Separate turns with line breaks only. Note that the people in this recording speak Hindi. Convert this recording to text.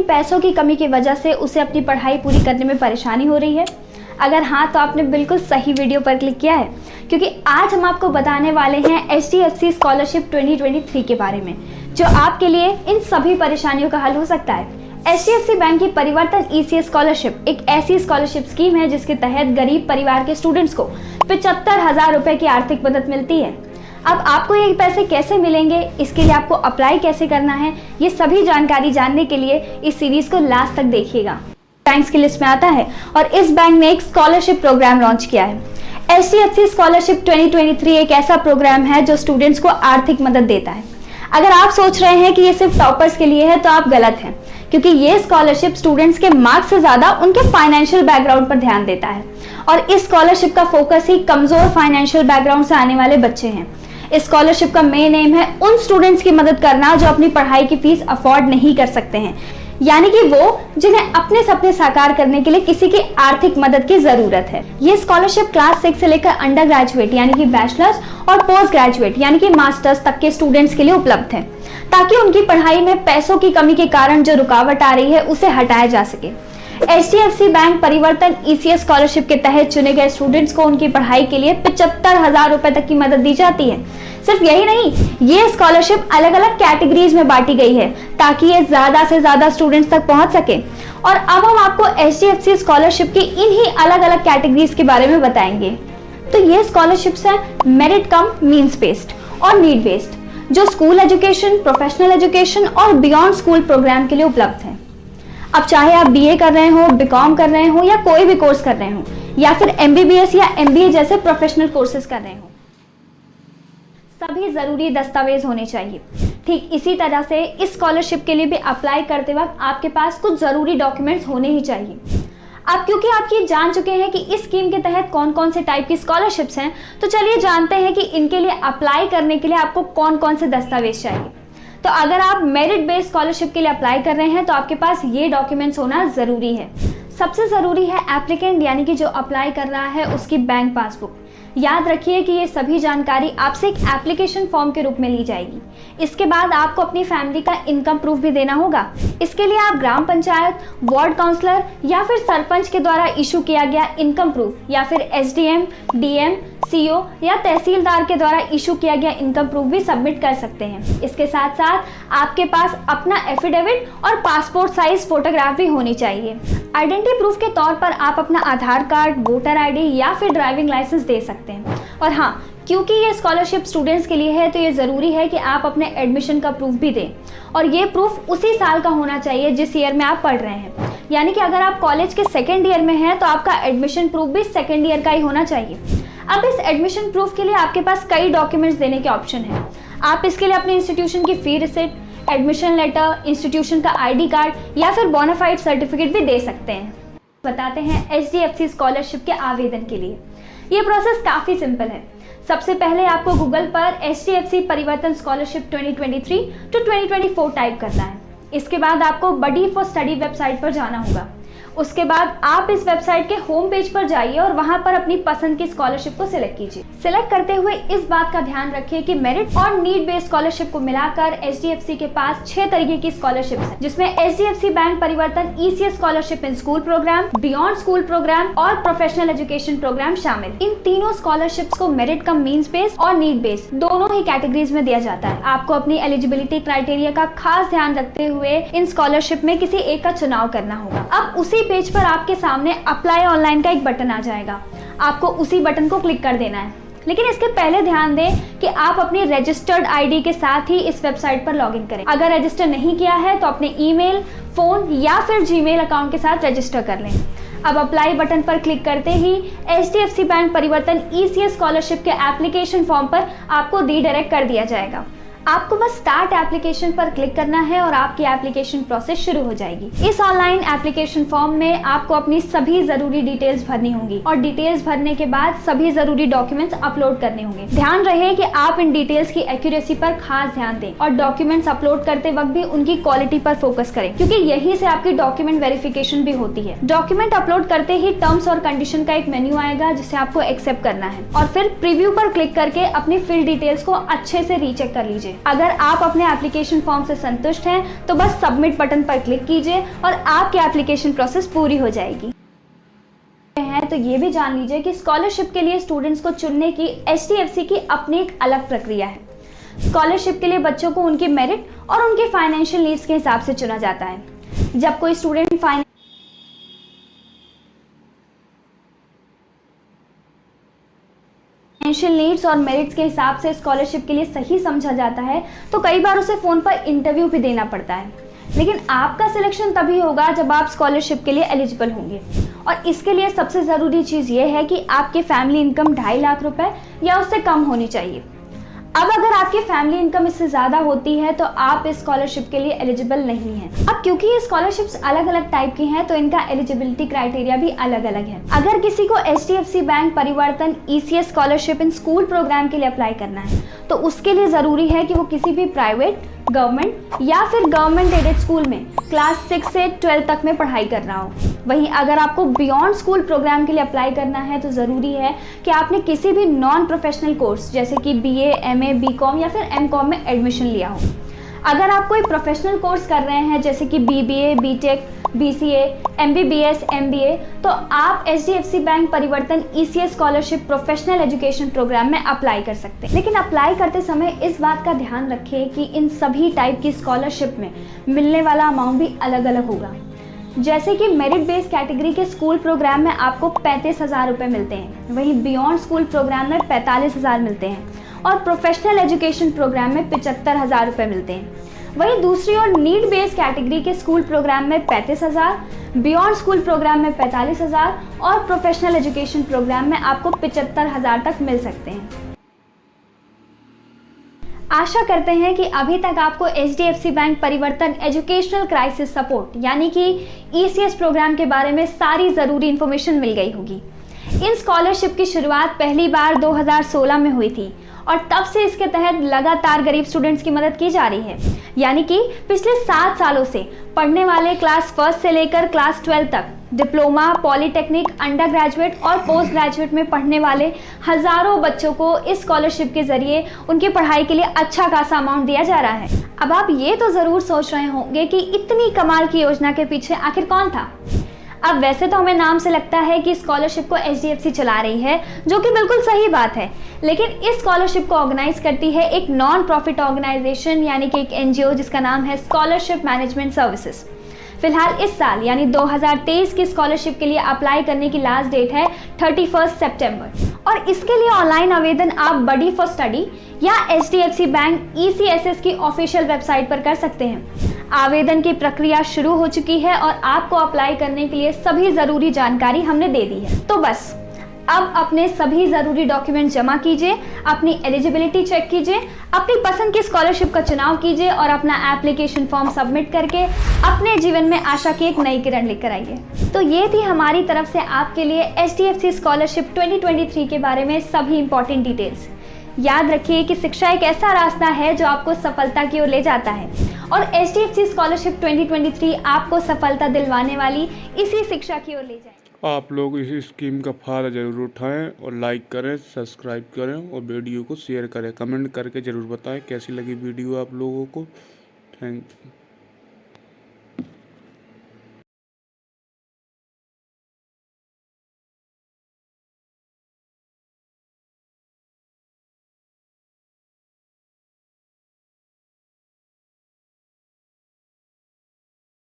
पैसों की कमी की वजह से उसे अपनी पढ़ाई पूरी करने में परेशानी हो रही है? अगर हाँ तो आपने बिल्कुल सही वीडियो पर क्लिक किया है, क्योंकि आज हम आपको बताने वाले हैं HDFC स्कॉलरशिप 2023 के बारे में, जो आपके लिए इन सभी परेशानियों का हल हो सकता है। HDFC बैंक की परिवर्तन ECS स्कॉलरशिप एक ऐसी स्कॉलरशिप स्कीम है जिसके तहत गरीब परिवार के स्टूडेंट्स को 75,000 रुपए की आर्थिक मदद मिलती है। अब आपको ये पैसे कैसे मिलेंगे, इसके लिए आपको अप्लाई कैसे करना है, ये सभी जानकारी जानने के लिए इस सीरीज को लास्ट तक देखिएगा। बैंक्स की लिस्ट में आता है और इस बैंक ने एक स्कॉलरशिप प्रोग्राम लॉन्च किया है। HDFC स्कॉलरशिप 2023 एक ऐसा प्रोग्राम है जो स्टूडेंट्स को आर्थिक मदद देता है। अगर आप सोच रहे हैं कि ये सिर्फ टॉपर्स के लिए है तो आप गलत हैं, क्योंकि ये स्कॉलरशिप स्टूडेंट्स के मार्क्स से ज्यादा उनके फाइनेंशियल बैकग्राउंड पर ध्यान देता है और इस स्कॉलरशिप का फोकस ही कमजोर फाइनेंशियल बैकग्राउंड से आने वाले बच्चे हैं। इस स्कॉलरशिप का मेन एम है उन स्टूडेंट्स की मदद करना जो अपनी पढ़ाई की फीस अफोर्ड नहीं कर सकते हैं, यानी कि वो जिन्हें अपने सपने साकार करने के लिए किसी की आर्थिक मदद की जरूरत है। ये स्कॉलरशिप क्लास 6 से लेकर अंडर ग्रेजुएट यानी कि बैचलर्स और पोस्ट ग्रेजुएट यानी कि मास्टर्स तक के स्टूडेंट्स के लिए उपलब्ध है, ताकि उनकी पढ़ाई में पैसों की कमी के कारण जो रुकावट आ रही है उसे हटाया जा सके। HDFC bank Parivartan ECS scholarship के तहत चुने गए स्टूडेंट्स को उनकी पढ़ाई के लिए 75,000 रुपए तक की मदद दी जाती है। सिर्फ यही नहीं, ये स्कॉलरशिप अलग अलग कैटेगरीज में बांटी गई है ताकि ये ज्यादा से ज्यादा स्टूडेंट्स तक पहुंच सके। और अब हम आपको HDFC स्कॉलरशिप की इन्हीं अलग अलग कैटेगरीज के बारे में बताएंगे। तो ये स्कॉलरशिप्स है मेरिट कम मीन्स बेस्ड और नीड बेस्ड, जो स्कूल एजुकेशन, प्रोफेशनल एजुकेशन और बियॉन्ड स्कूल प्रोग्राम के लिए उपलब्ध है। अब चाहे आप BA कर रहे हो, BCom कर रहे हो या कोई भी कोर्स कर रहे हो, या फिर MBBS या MBA जैसे प्रोफेशनल कोर्सेज कर रहे हो, सभी जरूरी दस्तावेज होने चाहिए। ठीक इसी तरह से इस स्कॉलरशिप के लिए भी अप्लाई करते वक्त आपके पास कुछ जरूरी डॉक्यूमेंट्स होने ही चाहिए। अब क्योंकि आप ये जान चुके हैं कि इस स्कीम के तहत कौन कौन से टाइप की स्कॉलरशिप्स हैं, तो चलिए जानते हैं कि इनके लिए अप्लाई करने के लिए आपको कौन कौन से दस्तावेज चाहिए। तो अगर आप मेरिट बेस्ड स्कॉलरशिप के लिए अप्लाई कर रहे हैं तो आपके पास ये डॉक्यूमेंट्स होना जरूरी है। सबसे जरूरी है एप्लीकेंट यानी कि जो अप्लाई कर रहा है उसकी बैंक पासबुक। याद रखिए कि ये सभी जानकारी आपसे एक एप्लीकेशन फॉर्म के रूप में ली जाएगी। इसके बाद आपको अपनी फैमिली का इनकम प्रूफ भी देना होगा। इसके लिए आप ग्राम पंचायत, वार्ड काउंसलर या फिर सरपंच के द्वारा इशू किया गया इनकम प्रूफ या फिर SDM, DM, CO या तहसीलदार के द्वारा इशू किया गया इनकम प्रूफ भी सबमिट कर सकते हैं। इसके साथ साथ आपके पास अपना एफिडेविट और पासपोर्ट साइज फोटोग्राफ भी होनी चाहिए। आइडेंटिटी प्रूफ के तौर पर आप अपना आधार कार्ड, वोटर ID या फिर ड्राइविंग लाइसेंस दे सकते हैं। और हाँ, क्योंकि ये स्कॉलरशिप स्टूडेंट्स के लिए है तो ये जरूरी है कि आप अपने एडमिशन का प्रूफ भी दें, और ये प्रूफ उसी साल का होना चाहिए जिस ईयर में आप पढ़ रहे हैं। यानी कि अगर आप कॉलेज के सेकेंड ईयर में हैं तो आपका एडमिशन प्रूफ भी सेकेंड ईयर का ही होना चाहिए। अब इस एडमिशन प्रूफ के लिए आपके पास कई डॉक्यूमेंट्स देने के ऑप्शन है। आप इसके लिए अपने इंस्टीट्यूशन की फी रिसिप्ट, एडमिशन लेटर, इंस्टीट्यूशन का ID कार्ड या फिर बोनाफाइड सर्टिफिकेट भी दे सकते हैं। बताते हैं HDFC स्कॉलरशिप के आवेदन के लिए। ये प्रोसेस काफी सिंपल है। सबसे पहले आपको गूगल पर HDFC परिवर्तन स्कॉलरशिप 2023 to 2024 टाइप करना है। इसके बाद आपको बडी फॉर स्टडी वेबसाइट पर जाना होगा। उसके बाद आप इस वेबसाइट के होम पेज पर जाइए और वहां पर अपनी पसंद की स्कॉलरशिप को सिलेक्ट कीजिए। सिलेक्ट करते हुए इस बात का ध्यान रखिए कि मेरिट और नीड बेस्ड स्कॉलरशिप को मिलाकर HDFC के पास 6 तरीके की स्कॉलरशिप्स हैं, जिसमें HDFC bank Parivartan ECS scholarship in school programme, beyond school programme और प्रोफेशनल एजुकेशन प्रोग्राम शामिल। इन तीनों स्कॉलरशिप्स को मेरिट कम मीन्स बेस्ड और नीड बेस्ड दोनों ही कैटेगरीज में दिया जाता है। आपको अपनी एलिजिबिलिटी क्राइटेरिया का खास ध्यान रखते हुए इन स्कॉलरशिप में किसी एक का चुनाव करना होगा। अब उसी पेज पर आपके सामने अप्लाई ऑनलाइन का एक बटन आ जाएगा। आपको उसी बटन को क्लिक कर देना है, लेकिन इसके पहले ध्यान दें कि आप अपनी रजिस्टर्ड ID के साथ ही इस वेबसाइट पर लॉगिन करें। अगर रजिस्टर नहीं किया है तो अपने ईमेल, फोन या फिर जीमेल अकाउंट के साथ रजिस्टर कर लें। अब अप्लाई बटन पर क्लिक करते ही HDFC bank Parivartan ECS scholarship के एप्लीकेशन फॉर्म पर आपको रीडायरेक्ट कर दिया जाएगा। आपको बस स्टार्ट एप्लीकेशन पर क्लिक करना है और आपकी एप्लीकेशन प्रोसेस शुरू हो जाएगी। इस ऑनलाइन एप्लीकेशन फॉर्म में आपको अपनी सभी जरूरी डिटेल्स भरनी होंगी और डिटेल्स भरने के बाद सभी जरूरी डॉक्यूमेंट्स अपलोड करने होंगे। ध्यान रहे कि आप इन डिटेल्स की एक्यूरेसी पर खास ध्यान दें और डॉक्यूमेंट्स अपलोड करते वक्त भी उनकी क्वालिटी पर फोकस करें, क्योंकि यहीं से आपकी डॉक्यूमेंट वेरिफिकेशन भी होती है। डॉक्यूमेंट अपलोड करते ही टर्म्स और कंडीशन का एक मेन्यू आएगा जिसे आपको एक्सेप्ट करना है और फिर प्रीव्यू पर क्लिक करके अपनी फिल डिटेल्स को अच्छे से रीचेक कर लीजिए। अगर आप अपने एप्लीकेशन फॉर्म से संतुष्ट हैं तो बस सबमिट बटन पर क्लिक कीजिए और आपकी एप्लीकेशन प्रोसेस पूरी हो जाएगी। तो ये भी जान लीजिए कि स्कॉलरशिप के लिए स्टूडेंट्स को चुनने की HDFC की अपनी एक अलग प्रक्रिया है। स्कॉलरशिप के लिए बच्चों को उनकी मेरिट और उनके फाइनेंशियल नीड्स के हिसाब से चुना जाता है। जब कोई स्टूडेंट फाइनेंशियल नीड्स और मेरिट्स के हिसाब से स्कॉलरशिप के लिए सही समझा जाता है तो कई बार उसे फ़ोन पर इंटरव्यू भी देना पड़ता है। लेकिन आपका सिलेक्शन तभी होगा जब आप स्कॉलरशिप के लिए एलिजिबल होंगे, और इसके लिए सबसे ज़रूरी चीज़ ये है कि आपकी फैमिली इनकम 2.5 लाख रुपए या उससे कम होनी चाहिए। अब अगर आपकी फैमिली इनकम इससे ज़्यादा होती है तो आप इस स्कॉलरशिप के लिए एलिजिबल नहीं हैं। अब क्योंकि ये स्कॉलरशिप्स अलग अलग टाइप की हैं तो इनका एलिजिबिलिटी क्राइटेरिया भी अलग अलग है। अगर किसी को HDFC bank Parivartan ECS scholarship in school programme के लिए अप्लाई करना है तो उसके लिए ज़रूरी है कि वो किसी भी प्राइवेट, गवर्नमेंट या फिर गवर्नमेंट एडेड स्कूल में क्लास 6 से 12 तक में पढ़ाई कर रहा हो। वहीं अगर आपको बियॉन्ड स्कूल प्रोग्राम के लिए अप्लाई करना है तो ज़रूरी है कि आपने किसी भी नॉन प्रोफेशनल कोर्स जैसे कि BA, MA, BCom या फिर MCom में एडमिशन लिया हो। अगर आप कोई प्रोफेशनल कोर्स कर रहे हैं जैसे कि BBA, BTech, BCA, MBBS, MBA तो आप HDFC bank Parivartan ECS scholarship professional education programme में अप्लाई कर सकते हैं। लेकिन अप्लाई करते समय इस बात का ध्यान रखें कि इन सभी टाइप की स्कॉलरशिप में मिलने वाला अमाउंट भी अलग अलग होगा। जैसे कि मेरिट बेस्ड कैटेगरी के स्कूल प्रोग्राम में आपको 35,000 रुपये मिलते हैं, वहीं बियॉन्ड स्कूल प्रोग्राम में 45,000 मिलते हैं और प्रोफेशनल एजुकेशन प्रोग्राम में 75,000 रुपये मिलते हैं। वहीं दूसरी ओर नीड बेस्ड कैटेगरी के स्कूल प्रोग्राम में 35,000, बियॉन्ड स्कूल प्रोग्राम में 45,000 और प्रोफेशनल एजुकेशन प्रोग्राम में आपको 75,000 तक मिल सकते हैं। आशा करते हैं कि अभी तक आपको HDFC बैंक परिवर्तन एजुकेशनल क्राइसिस सपोर्ट यानी कि ECS प्रोग्राम के बारे में सारी ज़रूरी इन्फॉर्मेशन मिल गई होगी। इन स्कॉलरशिप की शुरुआत पहली बार 2016 में हुई थी और तब से इसके तहत लगातार गरीब स्टूडेंट्स की मदद की जा रही है। यानी कि पिछले 7 सालों से पढ़ने वाले क्लास 1 से लेकर क्लास 12 तक डिप्लोमा, पॉलीटेक्निक, अंडर ग्रेजुएट और पोस्ट ग्रेजुएट में पढ़ने वाले हज़ारों बच्चों को इस स्कॉलरशिप के जरिए उनकी पढ़ाई के लिए अच्छा खासा अमाउंट दिया जा रहा है। अब आप ये तो ज़रूर सोच रहे होंगे कि इतनी कमाल की योजना के पीछे आखिर कौन था। अब वैसे तो हमें नाम से लगता है कि स्कॉलरशिप को HDFC चला रही है, जो कि बिल्कुल सही बात है, लेकिन इस स्कॉलरशिप को ऑर्गेनाइज करती है एक नॉन प्रॉफिट ऑर्गेनाइजेशन यानी कि एक NGO जिसका नाम है स्कॉलरशिप मैनेजमेंट सर्विसेज। फिलहाल इस साल यानी 2023 की स्कॉलरशिप के लिए अप्लाई करने की लास्ट डेट है 31 सितंबर और इसके लिए ऑनलाइन आवेदन आप बडी फॉर स्टडी या HDFC बैंक ECSS की ऑफिशियल वेबसाइट पर कर सकते हैं। आवेदन की प्रक्रिया शुरू हो चुकी है और आपको अप्लाई करने के लिए सभी ज़रूरी जानकारी हमने दे दी है। तो बस अब अपने सभी ज़रूरी डॉक्यूमेंट जमा कीजिए, अपनी एलिजिबिलिटी चेक कीजिए, अपनी पसंद की स्कॉलरशिप का चुनाव कीजिए और अपना एप्लीकेशन फॉर्म सबमिट करके अपने जीवन में आशा की एक नई किरण लेकर आइए। तो ये थी हमारी तरफ से आपके लिए HDFC स्कॉलरशिप 2023 के बारे में सभी इंपॉर्टेंट डिटेल्स। याद रखिए कि शिक्षा एक ऐसा रास्ता है जो आपको सफलता की ओर ले जाता है और HDFC स्कॉलरशिप 2023 आपको सफलता दिलवाने वाली इसी शिक्षा की ओर ले जाएगी।
आप लोग इस स्कीम का फ़ायदा ज़रूर उठाएं और लाइक करें, सब्सक्राइब करें और वीडियो को शेयर करें। कमेंट करके ज़रूर बताएं कैसी लगी वीडियो आप लोगों को। Thank you.